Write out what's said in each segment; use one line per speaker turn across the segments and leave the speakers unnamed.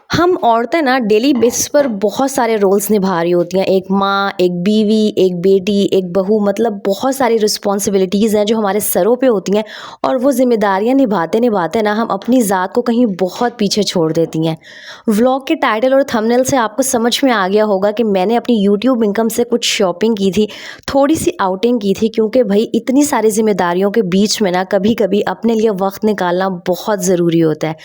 हम औरतें ना डेली बेसिस पर बहुत सारे रोल्स निभा रही होती हैं। एक माँ, एक बीवी, एक बेटी, एक बहू, मतलब बहुत सारी रिस्पॉन्सिबिलिटीज़ हैं जो हमारे सरों पे होती हैं। और वो ज़िम्मेदारियाँ निभाते निभाते ना हम अपनी ज़ात को कहीं बहुत पीछे छोड़ देती हैं। व्लॉग के टाइटल और थंबनेल से आपको समझ में आ गया होगा कि मैंने अपनी यूट्यूब इनकम से कुछ शॉपिंग की थी, थोड़ी सी आउटिंग की थी, क्योंकि भाई इतनी सारी जिम्मेदारियों के बीच में ना कभी कभी अपने लिए वक्त निकालना बहुत ज़रूरी होता है।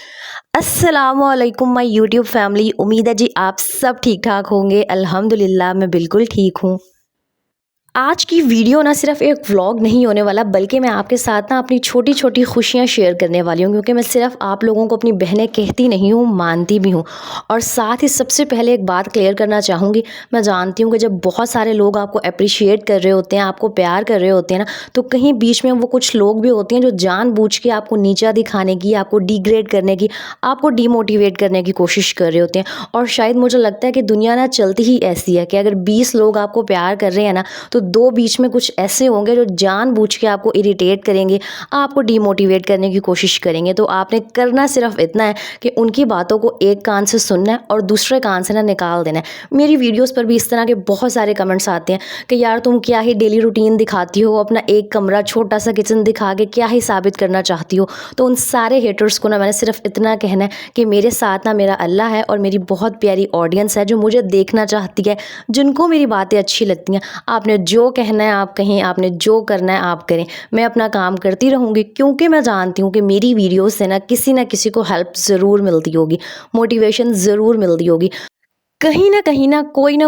अस्सलामुअलैकुम माय यूट्यूब फैमिली। उम्मीद है जी आप सब ठीक ठाक होंगे। अल्हम्दुलिल्लाह मैं बिल्कुल ठीक हूँ। आज की वीडियो ना सिर्फ एक व्लॉग नहीं होने वाला, बल्कि मैं आपके साथ ना अपनी छोटी छोटी खुशियाँ शेयर करने वाली हूँ, क्योंकि मैं सिर्फ आप लोगों को अपनी बहनें कहती नहीं हूँ, मानती भी हूँ। और साथ ही सबसे पहले एक बात क्लियर करना चाहूँगी। मैं जानती हूँ कि जब बहुत सारे लोग आपको अप्रिशिएट कर रहे होते हैं, आपको प्यार कर रहे होते हैं ना, तो कहीं बीच में वो कुछ लोग भी होते हैं जो जानबूझ के आपको नीचा दिखाने की, आपको डिग्रेड करने की, आपको डीमोटिवेट करने की कोशिश कर रहे होते हैं। और शायद मुझे लगता है कि दुनिया ना चलती ही ऐसी है कि अगर 20 लोग आपको प्यार कर रहे हैं ना, तो दो बीच में कुछ ऐसे होंगे जो जानबूझ के आपको इरिटेट करेंगे, आपको डीमोटिवेट करने की कोशिश करेंगे। तो आपने करना सिर्फ इतना है कि उनकी बातों को एक कान से सुनना है और दूसरे कान से ना निकाल देना है। मेरी वीडियोस पर भी इस तरह के बहुत सारे कमेंट्स आते हैं कि यार तुम क्या ही डेली रूटीन दिखाती हो, अपना एक कमरा छोटा सा किचन दिखा के क्या ही साबित करना चाहती हो। तो उन सारे हेटर्स को ना मैंने सिर्फ इतना कहना है कि मेरे साथ ना मेरा अल्लाह है और मेरी बहुत प्यारी ऑडियंस है जो मुझे देखना चाहती है, जिनको मेरी बातें अच्छी लगती हैं। आपने जो कहना है आप कहें, आपने जो करना है आप करें। मैं अपना काम करती रहूँगी, क्योंकि मैं जानती हूँ कि मेरी वीडियोस से ना किसी को हेल्प ज़रूर मिलती होगी, मोटिवेशन ज़रूर मिलती होगी। कहीं ना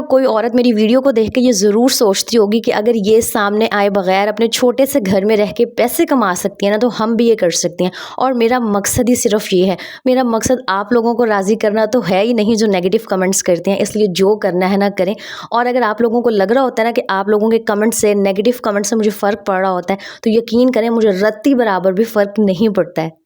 कोई औरत मेरी वीडियो को देख के ये ज़रूर सोचती होगी कि अगर ये सामने आए बगैर अपने छोटे से घर में रह के पैसे कमा सकती है ना, तो हम भी ये कर सकते हैं। और मेरा मकसद ही सिर्फ ये है। मेरा मकसद आप लोगों को राज़ी करना तो है ही नहीं जो नेगेटिव कमेंट्स करते हैं। इसलिए जो करना है ना करें। और अगर आप लोगों को लग रहा होता है ना कि आप लोगों के कमेंट से, नेगेटिव कमेंट से मुझे फ़र्क पड़ रहा होता है, तो यकीन करें मुझे रत्ती बराबर भी फ़र्क नहीं पड़ता है।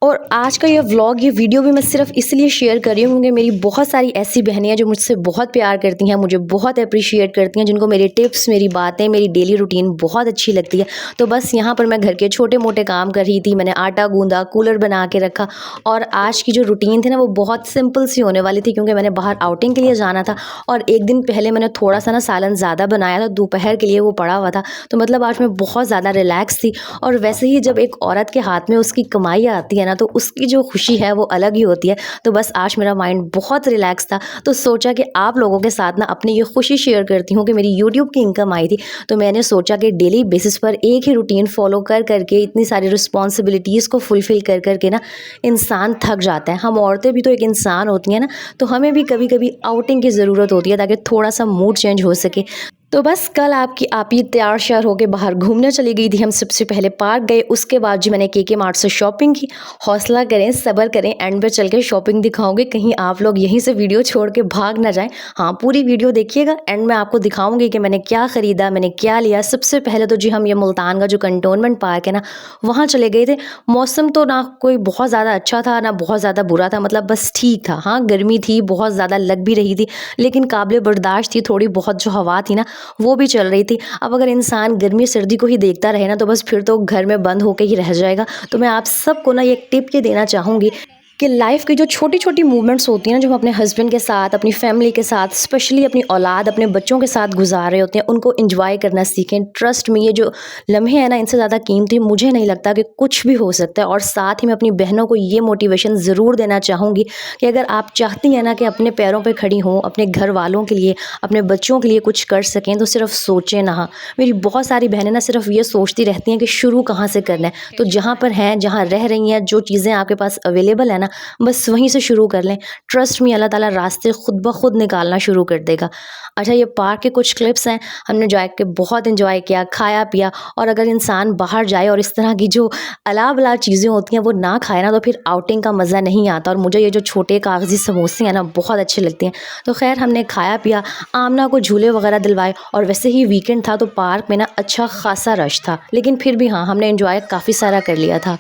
और आज का ये व्लॉग, ये वीडियो भी मैं सिर्फ इसलिए शेयर कर रही हूँ क्योंकि मेरी बहुत सारी ऐसी बहनें हैं जो मुझसे बहुत प्यार करती हैं, मुझे बहुत अप्रिशिएट करती हैं, जिनको मेरे टिप्स, मेरी बातें, मेरी डेली रूटीन बहुत अच्छी लगती है। तो बस यहाँ पर मैं घर के छोटे मोटे काम कर रही थी। मैंने आटा गूंदा, कूलर बना के रखा। और आज की जो रूटीन थी ना वो बहुत सिंपल सी होने वाली थी, क्योंकि मैंने बाहर आउटिंग के लिए जाना था। और एक दिन पहले मैंने थोड़ा सा ना सालन ज़्यादा बनाया था, दोपहर के लिए वो पड़ा हुआ था। तो मतलब आज मैं बहुत ज़्यादा रिलैक्स थी। और वैसे ही जब एक औरत के हाथ में उसकी कमाई आती है ना, तो उसकी जो खुशी है वो अलग ही होती है। तो बस आज मेरा माइंड बहुत रिलैक्स था, तो सोचा कि आप लोगों के साथ ना अपनी ये खुशी शेयर करती हूँ कि मेरी यूट्यूब की इनकम आई थी। तो मैंने सोचा कि डेली बेसिस पर एक ही रूटीन फॉलो कर करके, इतनी सारी रिस्पॉन्सिबिलिटीज़ को फुलफ़िल कर करके ना इंसान थक जाता है। हम औरतें भी तो एक इंसान होती हैं ना, तो हमें भी कभी कभी आउटिंग की ज़रूरत होती है ताकि थोड़ा सा मूड चेंज हो सके। तो बस कल आपकी आप ही तैयार श्यार होकर बाहर घूमने चली गई थी। हम सबसे पहले पार्क गए, उसके बाद जी मैंने के मार्ट से शॉपिंग की। हौसला करें, सब्र करें, एंड पे चल के शॉपिंग दिखाऊंगी, कहीं आप लोग यहीं से वीडियो छोड़ के भाग ना जाएं। हाँ, पूरी वीडियो देखिएगा, एंड में आपको दिखाऊंगी कि मैंने क्या ख़रीदा, मैंने क्या लिया। सबसे पहले तो जी हम ये मुल्तान का जो कंटोनमेंट पार्क है ना, वहाँ चले गए थे। मौसम तो ना कोई बहुत ज़्यादा अच्छा था ना बहुत ज़्यादा बुरा था, मतलब बस ठीक था। हाँ, गर्मी थी, बहुत ज़्यादा लग भी रही थी, लेकिन काबिल बर्दाश्त थी। थोड़ी बहुत जो हवा थी ना वो भी चल रही थी। अब अगर इंसान गर्मी सर्दी को ही देखता रहे ना, तो बस फिर तो घर में बंद होकर ही रह जाएगा। तो मैं आप सबको ना ये एक टिप ये देना चाहूँगी कि लाइफ की जो छोटी छोटी मूवमेंट्स होती हैं ना, जो हम अपने हस्बैंड के साथ, अपनी फैमिली के साथ, स्पेशली अपनी औलाद, अपने बच्चों के साथ गुजार रहे होते हैं, उनको एंजॉय करना सीखें। ट्रस्ट में ये जो लम्हे हैं ना, इनसे ज़्यादा कीमती मुझे नहीं लगता कि कुछ भी हो सकता है। और साथ ही मैं अपनी बहनों को ये मोटिवेशन ज़रूर देना चाहूँगी कि अगर आप चाहती हैं ना कि अपने पैरों पर खड़ी हों, अपने घर वालों के लिए, अपने बच्चों के लिए कुछ कर सकें, तो सिर्फ सोचें ना। मेरी बहुत सारी बहनें ना सिर्फ ये सोचती रहती हैं कि शुरू कहाँ से करना है। तो जहाँ पर हैं, जहाँ रह रही हैं, जो चीज़ें आपके पास अवेलेबल है ना, बस वहीं से शुरू कर लें। ट्रस्ट में अल्लाह ताला रास्ते खुद ब खुद निकालना शुरू कर देगा। अच्छा, ये पार्क के कुछ क्लिप्स हैं। हमने जाके बहुत एंजॉय किया, खाया पिया। और अगर इंसान बाहर जाए और इस तरह की जो अला बला चीज़ें होती हैं वो ना खाए ना, तो फिर आउटिंग का मज़ा नहीं आता। और मुझे ये जो छोटे कागज़ी समोसे हैं ना बहुत अच्छे लगते हैं। तो खैर हमने खाया पिया, आमना को झूले वगैरह दिलवाए। और वैसे ही वीकेंड था तो पार्क में ना अच्छा खासा रश था, लेकिन फिर भी हाँ, हमने एंजॉय काफ़ी सारा कर लिया था।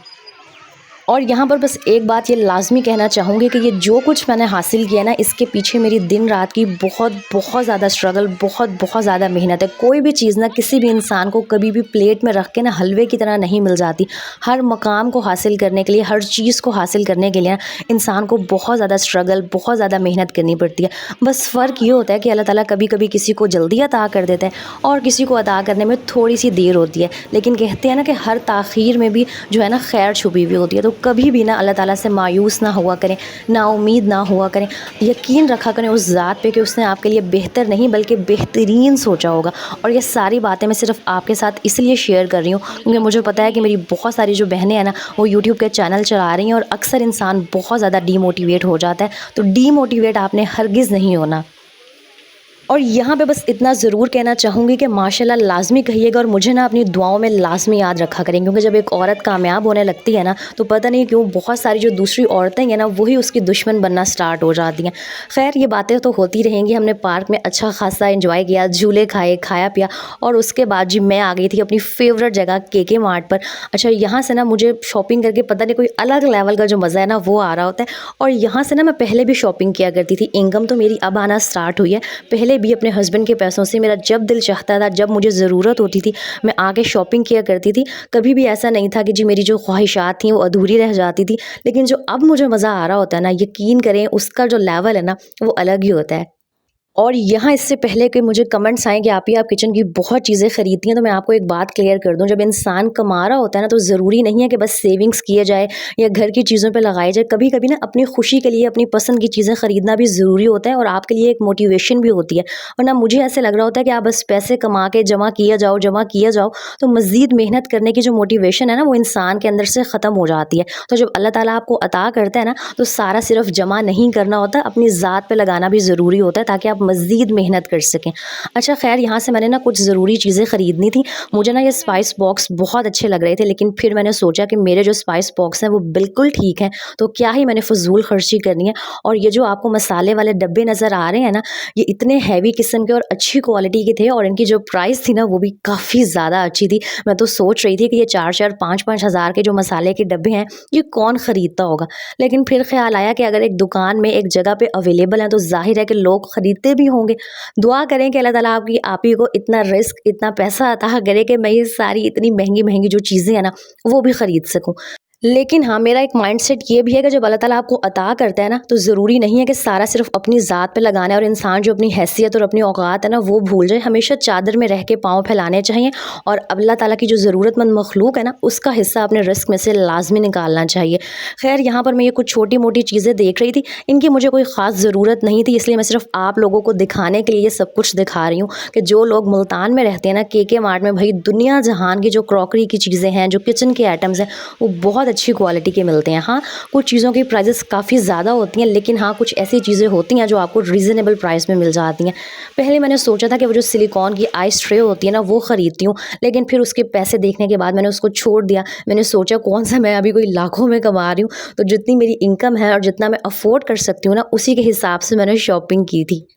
और यहाँ पर बस एक बात ये लाज़मी कहना चाहूँगी कि ये जो कुछ मैंने हासिल किया ना, इसके पीछे मेरी दिन रात की बहुत बहुत ज़्यादा स्ट्रगल, बहुत बहुत ज़्यादा मेहनत है। कोई भी चीज़ ना किसी भी इंसान को कभी भी प्लेट में रख के ना हलवे की तरह नहीं मिल जाती। हर मकाम को हासिल करने के लिए, हर चीज़ को हासिल करने के लिए ना इंसान को बहुत ज़्यादा स्ट्रगल, बहुत ज़्यादा मेहनत करनी पड़ती है। बस फ़र्क ये होता है कि अल्लाह ताला कभी कभी किसी को जल्दी अता कर देता है और किसी को अता करने में थोड़ी सी देर होती है। लेकिन कहते हैं ना कि हर ताख़ीर में भी जो है ना खैर छुपी हुई होती है। तो कभी भी ना अल्लाह ताला से मायूस ना हुआ करें, ना उम्मीद ना हुआ करें। यकीन रखा करें उस ज़ात पे कि उसने आपके लिए बेहतर नहीं बल्कि बेहतरीन सोचा होगा। और ये सारी बातें मैं सिर्फ आपके साथ इसलिए शेयर कर रही हूँ क्योंकि मुझे पता है कि मेरी बहुत सारी जो बहनें हैं ना, वो यूट्यूब के चैनल चला रही हैं और अक्सर इंसान बहुत ज़्यादा डीमोटिवेट हो जाता है। तो डीमोटिवेट आपने हरगिज़ नहीं होना। और यहाँ पे बस इतना ज़रूर कहना चाहूँगी कि माशाल्लाह लाज़मी कहिएगा और मुझे ना अपनी दुआओं में लाज़मी याद रखा करें, क्योंकि जब एक औरत कामयाब होने लगती है ना, तो पता नहीं क्यों बहुत सारी जो दूसरी औरतें हैं ना, वही उसकी दुश्मन बनना स्टार्ट हो जाती हैं। खैर ये बातें तो होती रहेंगी। हमने पार्क में अच्छा खासा एंजॉय किया, झूले खाए, खाया पिया और उसके बाद जी मैं आ गई थी अपनी फेवरेट जगह केके मार्ट पर। अच्छा, यहाँ से ना मुझे शॉपिंग करके पता नहीं कोई अलग लेवल का जो मज़ा है ना, वो आ रहा होता है। और यहाँ से ना मैं पहले भी शॉपिंग किया करती थी। इनकम तो मेरी अब आना स्टार्ट हुई है। पहले भी अपने हस्बैंड के पैसों से मेरा जब दिल चाहता था, जब मुझे ज़रूरत होती थी, मैं आके शॉपिंग किया करती थी। कभी भी ऐसा नहीं था कि जी मेरी जो ख्वाहिशात थी वो अधूरी रह जाती थी। लेकिन जो अब मुझे मज़ा आ रहा होता है ना, यकीन करें उसका जो लेवल है ना, वो अलग ही होता है। और यहाँ इससे पहले कि मुझे कमेंट्स आएँ कि आप किचन की बहुत चीज़ें खरीदती हैं, तो मैं आपको एक बात क्लियर कर दूँ, जब इंसान कमा रहा होता है ना, तो ज़रूरी नहीं है कि बस सेविंग्स किए जाए या घर की चीज़ों पे लगाई जाए। कभी-कभी ना अपनी खुशी के लिए अपनी पसंद की चीज़ें खरीदना भी ज़रूरी होता है और आपके लिए एक मोटिवेशन भी होती है। वरना मुझे ऐसे लग रहा होता है कि आप बस पैसे कमा के जमा किया जाओ, तो मज़ीद मेहनत करने की जो मोटिवेशन है ना, वो इंसान के अंदर से ख़त्म हो जाती है। तो जब अल्लाह ताला आपको अता करता है ना, तो सारा सिर्फ जमा नहीं करना होता, अपनी ज़ात पे लगाना भी ज़रूरी होता है ताकि आप मज़ीद मेहनत कर सकें। अच्छा खैर, यहाँ से मैंने ना कुछ ज़रूरी चीज़ें ख़रीदनी थी। मुझे ना ये स्पाइस बॉक्स बहुत अच्छे लग रहे थे, लेकिन फिर मैंने सोचा कि मेरे जो स्पाइस बॉक्स हैं वो बिल्कुल ठीक हैं, तो क्या ही मैंने फ़िज़ूल ख़र्ची करनी है। और ये जो आपको मसाले वाले डब्बे नज़र आ रहे हैं ना, ये इतने हैवी किस्म के और अच्छी क्वालिटी के थे और इनकी जो प्राइस थी ना, वो भी काफ़ी ज़्यादा अच्छी थी। मैं तो सोच रही थी कि ये 4-4 5-5 हज़ार के जो मसाले के डब्बे हैं, ये कौन ख़रीदता होगा। लेकिन फिर ख़्याल आया कि अगर एक दुकान में एक जगह पे अवेलेबल है, तो ज़ाहिर है कि लोग ख़रीदते भी होंगे। दुआ करें कि अल्लाह ताला आप ही को इतना रिस्क, इतना पैसा अता करे कि मैं ये सारी इतनी महंगी-महंगी जो चीज़ें हैं ना, वो भी ख़रीद सकूँ। लेकिन हाँ, मेरा एक माइंडसेट ये भी है कि जब अल्लाह ताला आपको अता करता है ना, तो ज़रूरी नहीं है कि सारा सिर्फ अपनी ज़ात पे लगाना है और इंसान जो अपनी हैसियत और अपनी औकात है ना, वो भूल जाए। हमेशा चादर में रह के पाँव फैलाने चाहिए और अल्लाह ताला की जो ज़रूरतमंद मखलूक है ना, उसका हिस्सा अपने रिस्क में से लाज़मी निकालना चाहिए। खैर, यहाँ पर मैं ये कुछ छोटी-मोटी चीज़ें देख रही थी, इनकी मुझे कोई ख़ास ज़रूरत नहीं थी, इसलिए मैं सिर्फ आप लोगों को दिखाने के लिए ये सब कुछ दिखा रही हूँ कि जो लोग मुल्तान में रहते हैं ना, केके मार्ट में भई दुनिया जहान की जो क्रॉकरी की चीज़ें हैं, जो किचन के आइटम्स हैं, वो बहुत अच्छी क्वालिटी के मिलते हैं। हाँ, कुछ चीज़ों की प्राइसेस काफ़ी ज़्यादा होती हैं, लेकिन हाँ, कुछ ऐसी चीज़ें होती हैं जो आपको रीज़नेबल प्राइस में मिल जाती हैं। पहले मैंने सोचा था कि वो जो सिलिकॉन की आइस ट्रे होती है ना, वो ख़रीदती हूँ, लेकिन फिर उसके पैसे देखने के बाद मैंने उसको छोड़ दिया। मैंने सोचा कौन-सा मैं अभी कोई लाखों में कमा रही हूँ, तो जितनी मेरी इनकम है और जितना मैं अफ़ोर्ड कर सकती हूँ ना, उसी के हिसाब से मैंने शॉपिंग की थी।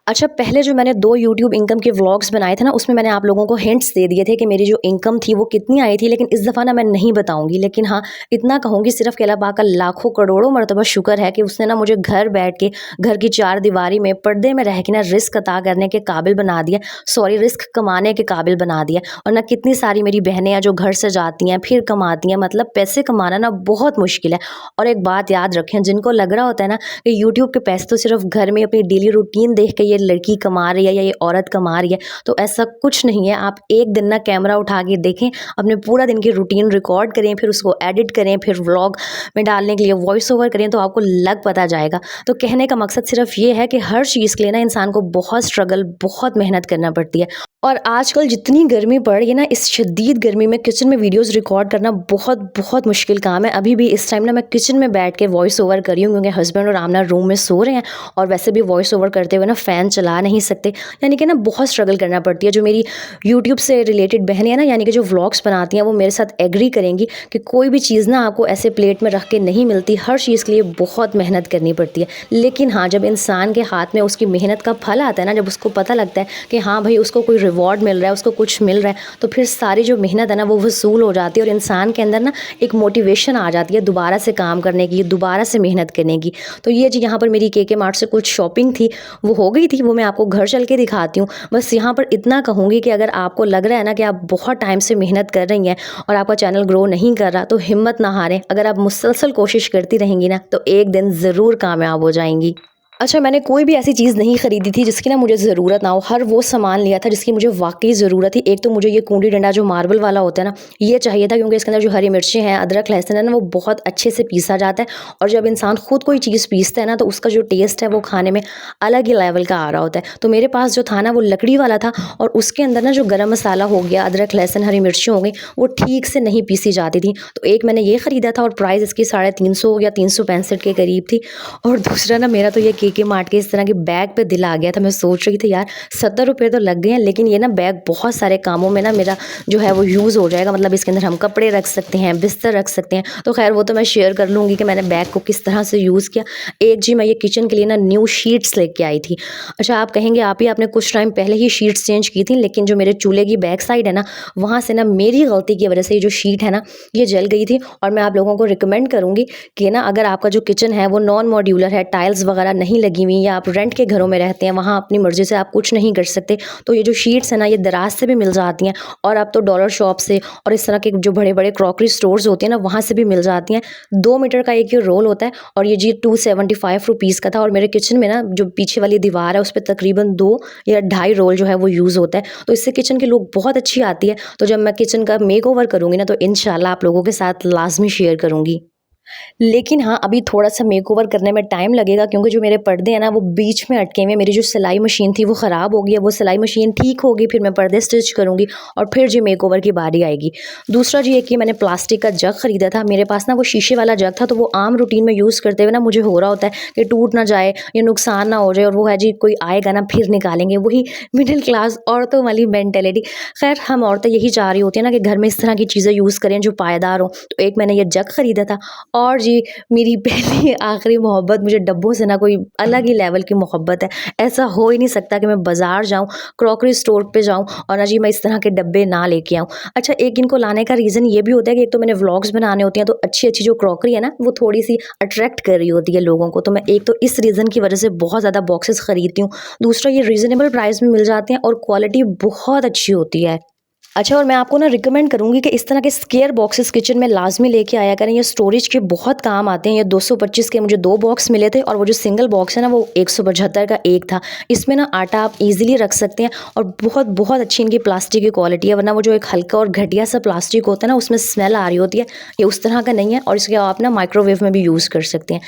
अच्छा, पहले जो मैंने 2 यूट्यूब इनकम के व्लॉग्स बनाए थे ना, उसमें मैंने आप लोगों को हिंट्स दे दिए थे कि मेरी जो इनकम थी वो कितनी आई थी, लेकिन इस दफ़ा ना मैं नहीं बताऊँगी। लेकिन हाँ, इतना कहूँगी सिर्फ़ कि अल्लाह पाक का लाखों करोड़ों मर्तबा शुक्र है कि उसने ना मुझे घर बैठ के, घर की चारदीवारी में, पर्दे में रह के ना रिस्क अता करने के काबिल बना दिया। सॉरी, रिस्क कमाने के काबिल बना दिया। और ना कितनी सारी मेरी बहनें हैं जो घर से जाती हैं, फिर कमाती हैं। मतलब पैसे कमाना ना बहुत मुश्किल है। और एक बात याद रखें, जिनको लग रहा होता है ना कि यूट्यूब के पैसे तो सिर्फ़ घर में अपनी डेली रूटीन देख के ये लड़की कमा रही है या ये औरत कमा रही है, तो ऐसा कुछ नहीं है। आप एक दिन ना कैमरा उठा के देखें, अपने पूरा दिन की रूटीन रिकॉर्ड करें, फिर उसको एडिट करें, फिर व्लॉग में डालने के लिए वॉइस ओवर करें, तो आपको लग पता जाएगा। तो कहने का मकसद सिर्फ ये है कि हर चीज़ के लिए ना इंसान को बहुत स्ट्रगल, बहुत मेहनत करना पड़ती है। और आजकल जितनी गर्मी पड़ रही है ना, इस शदीद गर्मी में किचन में वीडियोस रिकॉर्ड करना बहुत बहुत मुश्किल काम है। अभी भी इस टाइम ना मैं किचन में बैठ के वॉइस ओवर कर रही हूँ, क्योंकि हस्बैंड और आमना रूम में सो रहे हैं और वैसे भी वॉइस ओवर करते हुए ना फ़ैन फैन चला नहीं सकते, यानी कि ना बहुत स्ट्रगल करना पड़ती है। जो मेरी यूट्यूब से रिलेटेड बहनें हैं ना, यानी कि जो व्लॉग्स बनाती हैं, वो मेरे साथ एग्री करेंगी कि कोई भी चीज़ ना आपको ऐसे प्लेट में रख के नहीं मिलती, हर चीज़ के लिए बहुत मेहनत करनी पड़ती है। लेकिन हाँ, जब इंसान के हाथ में उसकी मेहनत का फल आता है ना, जब उसको पता लगता है कि हाँ भाई उसको कोई रिवॉर्ड मिल रहा है, उसको कुछ मिल रहा है, तो फिर सारी जो मेहनत है ना वो वसूल हो जाती है और इंसान के अंदर ना एक मोटिवेशन आ जाती है दोबारा से काम करने की, दोबारा से मेहनत करने की। तो ये जी यहाँ पर मेरी केके मार्ट से कुछ शॉपिंग थी, वो हो गई थी, वो मैं आपको घर चल के दिखाती हूँ। बस यहाँ पर इतना कहूँगी कि अगर आपको लग रहा है ना कि आप बहुत टाइम से मेहनत कर रही हैं और आपका चैनल ग्रो नहीं कर रहा, तो हिम्मत ना हारें। अगर आप मुसलसल कोशिश करती रहेंगी ना, तो एक दिन ज़रूर कामयाब हो जाएंगी। अच्छा, मैंने कोई भी ऐसी चीज़ नहीं खरीदी थी जिसकी ना मुझे ज़रूरत ना हो। हर वो सामान लिया था जिसकी मुझे वाक़ई ज़रूरत थी। एक तो मुझे ये कूंडी डंडा जो मार्बल वाला होता है ना, ये चाहिए था, क्योंकि इसके अंदर जो हरी मिर्चें हैं, अदरक, लहसुन है ना, वो बहुत अच्छे से पीसा जाता है। और जब इंसान खुद कोई चीज़ पीसता है ना, तो उसका जो टेस्ट है वो खाने में अलग ही लेवल का आ रहा होता है। तो मेरे पास जो था ना, वो लकड़ी वाला था और उसके अंदर ना जो गरम मसाला हो गया, अदरक, लहसुन, हरी मिर्चें हो गई, वो ठीक से नहीं पीसी जाती थी। तो एक मैंने ये ख़रीदा था और प्राइस इसकी 350 या 365 के करीब थी। और दूसरा ना, मेरा तो ये केके मार्ट के इस तरह के बैग पे दिल आ गया था। मैं सोच रही थी यार 70 रुपये तो लग गए हैं, लेकिन ये ना बैग बहुत सारे कामों में ना मेरा जो है वो यूज़ हो जाएगा। मतलब इसके अंदर हम कपड़े रख सकते हैं, बिस्तर रख सकते हैं। तो खैर वो तो मैं शेयर कर लूँगी कि मैंने बैग को किस तरह से यूज़ किया। एक जी मैं ये किचन के लिए ना न्यू शीट्स लेके आई थी। अच्छा, आप कहेंगे आप ही आपने कुछ टाइम पहले ही शीट्स चेंज की थी, लेकिन जो मेरे चूल्हे की बैक साइड है ना, वहाँ से ना मेरी गलती की वजह से ये जो शीट है ना, ये जल गई थी। और मैं आप लोगों को रिकमेंड करूँगी कि ना अगर आपका जो किचन है वो नॉन मॉड्यूलर है, टाइल्स वगैरह नहीं लगी हुई, या आप रेंट के घरों में रहते हैं, वहाँ अपनी मर्ज़ी से आप कुछ नहीं कर सकते, तो ये जो शीट्स हैं ना, ये दराज से भी मिल जाती हैं। और अब तो डॉलर शॉप से और इस तरह के जो बड़े बड़े क्रॉकरी स्टोर्स होते हैं ना, वहाँ से भी मिल जाती हैं। 2 मीटर का एक ये रोल होता है और ये जी 275 रुपीज़ का था। और मेरे किचन में ना जो पीछे वाली दीवार है उस पर तकरीबन 2 या ढाई रोल जो है वो यूज़ होता है। तो इससे किचन की लुक बहुत अच्छी आती है। तो जब मैं किचन का मेक ओवर करूँगी ना, तो इंशाल्लाह आप लोगों के साथ लाजमी शेयर करूँगी। लेकिन हाँ, अभी थोड़ा-सा मेकओवर करने में टाइम लगेगा, क्योंकि जो मेरे पर्दे हैं ना, वो बीच में अटके हुए हैं। मेरी जो सिलाई मशीन थी वो ख़राब हो गई है, वो सिलाई मशीन ठीक होगी, फिर मैं पर्दे स्टिच करूँगी और फिर जी मेकओवर की बारी आएगी। दूसरा जी एक ये मैंने प्लास्टिक का जग ख़रीदा था। मेरे पास ना वो शीशे वाला जग था, तो वो आम रूटीन में यूज़ करते हुए ना मुझे हो रहा होता है कि टूट ना जाए या नुकसान ना हो जाए, और वो है जी कोई आएगा ना फिर निकालेंगे, वही मिडिल क्लास औरतों वाली मेंटालिटी। ख़ैर, हम औरतें यही चाह रही होती हैं ना कि घर में इस तरह की चीज़ें यूज़ करें जो पायदार हों। तो एक मैंने ये जग ख़रीदा था। और जी मेरी पहली आखिरी मोहब्बत, मुझे डब्बों से ना कोई अलग ही लेवल की मोहब्बत है। ऐसा हो ही नहीं सकता कि मैं बाज़ार जाऊँ, क्रॉकरी स्टोर पे जाऊँ और ना जी मैं इस तरह के डब्बे ना लेके आऊँ। अच्छा, एक इनको लाने का रीज़न ये भी होता है कि एक तो मैंने व्लॉग्स बनाने होते हैं, तो अच्छी-अच्छी जो क्रॉकरी है ना, वो थोड़ी-सी अट्रैक्ट कर रही होती है लोगों को। तो मैं एक तो इस रीज़न की वजह से बहुत ज़्यादा बॉक्सेस खरीदती हूँ। दूसरा, ये रीज़नेबल प्राइस में मिल जाते हैं और क्वालिटी बहुत अच्छी होती है। अच्छा, और मैं आपको ना रिकमेंड करूँगी कि इस तरह के स्क्वायर बॉक्सेस किचन में लाज़मी लेके आया करें। ये स्टोरेज के बहुत काम आते हैं। ये 225 के मुझे 2 बॉक्स मिले थे और वो जो सिंगल बॉक्स है ना, वो 175 का एक था। इसमें ना आटा आप ईज़िली रख सकते हैं और बहुत बहुत अच्छी इनकी प्लास्टिक की क्वालिटी है। वरना वो जो एक हल्का और घटिया सा प्लास्टिक होता है ना, उसमें स्मेल आ रही होती है। ये उस तरह का नहीं है और इसके आप ना माइक्रोवेव में भी यूज़ कर सकते हैं।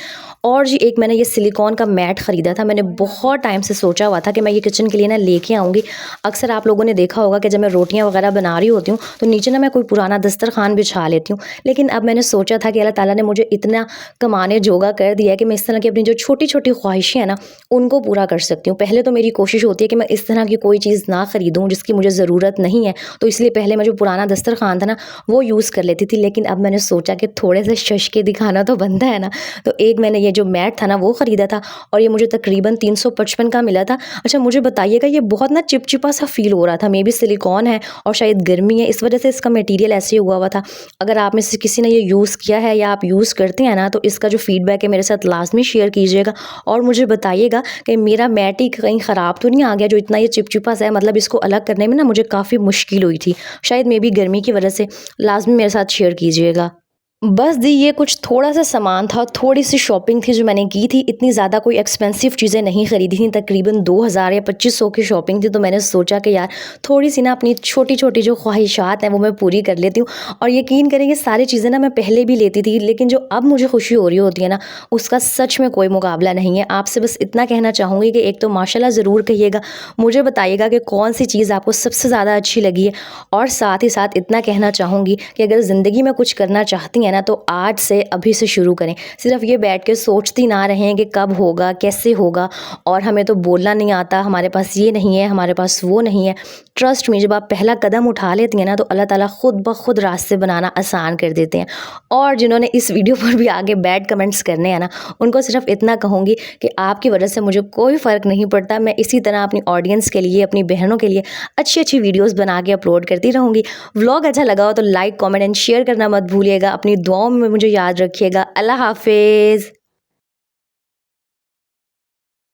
और जी एक मैंने ये सिलिकॉन का मैट ख़रीदा था। मैंने बहुत टाइम से सोचा हुआ था कि मैं ये किचन के लिए ना लेके आऊँगी। अक्सर आप लोगों ने देखा होगा कि जब मैं रोटियाँ वगैरह बना रही होती हूँ, तो नीचे ना मैं कोई पुराना दस्तरखान बिछा लेती हूँ। लेकिन अब मैंने सोचा था कि अल्लाह ताला ने मुझे इतना कमाने जोगा कर दिया है कि मैं इस तरह की अपनी जो छोटी-छोटी ख्वाहिशें हैं ना, उनको पूरा कर सकती हूँ। पहले तो मेरी कोशिश होती है कि मैं इस तरह की कोई चीज़ ना खरीदूँ जिसकी मुझे ज़रूरत नहीं है। तो इसलिए पहले मैं जो पुराना दस्तरखान था ना, वो यूज़ कर लेती थी। लेकिन अब मैंने सोचा कि थोड़े से शश के दिखाना तो बनता है ना। तो एक मैंने ये जो मैट था ना, वो ख़रीदा था और ये मुझे तकरीबन 355 का मिला था। अच्छा, मुझे बताइएगा, ये बहुत ना चिपचिपा सा फ़ील हो रहा था। मे बी सिलिकॉन है और शायद गर्मी है, इस वजह से इसका मटेरियल ऐसे हुआ हुआ था। अगर आप में से किसी ने ये यूज़ किया है या आप यूज़ करते हैं ना, तो इसका जो फ़ीडबैक है मेरे साथ लाज़मी शेयर कीजिएगा और मुझे बताइएगा कि मेरा मैट ही कहीं ख़राब तो नहीं आ गया जो इतना ये चिपचिपा सा है। मतलब इसको अलग करने में ना मुझे काफ़ी मुश्किल हुई थी, शायद मे बी गर्मी की वजह से। लाज़मी मेरे साथ शेयर कीजिएगा। बस दी ये कुछ थोड़ा-सा सामान था, थोड़ी-सी शॉपिंग थी जो मैंने की थी। इतनी ज़्यादा कोई एक्सपेंसिव चीज़ें नहीं खरीदी थी, तकरीबन 2000 या 2500 की शॉपिंग थी। तो मैंने सोचा कि यार थोड़ी-सी ना अपनी छोटी-छोटी जो ख्वाहिशात हैं वो मैं पूरी कर लेती हूँ। और यकीन करें ये सारी चीज़ें ना मैं पहले भी लेती थी, लेकिन जो अब मुझे खुशी हो रही होती है ना, उसका सच में कोई मुकाबला नहीं है। आपसे बस इतना कहना चाहूँगी कि एक तो माशाल्लाह ज़रूर कहिएगा, मुझे बताइएगा कि कौन-सी चीज़ आपको सबसे ज़्यादा अच्छी लगी है। और साथ ही साथ इतना कहना चाहूँगी कि अगर ज़िंदगी में कुछ करना चाहती हैं ना तो आज से अभी से शुरू करें। सिर्फ ये बैठ के सोचती ना रहें कि कब होगा, कैसे होगा, और हमें तो बोलना नहीं आता, हमारे पास ये नहीं है, हमारे पास वो नहीं है। ट्रस्ट में जब आप पहला कदम उठा लेती हैं ना तो अल्लाह ताला खुद ब खुद रास्ते बनाना आसान कर देते हैं। और जिन्होंने इस वीडियो पर भी आगे बैड कमेंट्स करने हैं ना, उनको सिर्फ इतना कहूँगी कि आपकी वजह से मुझे कोई फ़र्क नहीं पड़ता। मैं इसी तरह अपनी ऑडियंस के लिए, अपनी बहनों के लिए अच्छी अच्छी वीडियोज़ बना के अपलोड करती रहूँगी। व्लॉग अच्छा लगा हो तो लाइक, कमेंट एंड शेयर करना मत भूलिएगा। अपनी दुआओं में मुझे याद रखिएगा। अल्लाह हाफिज़।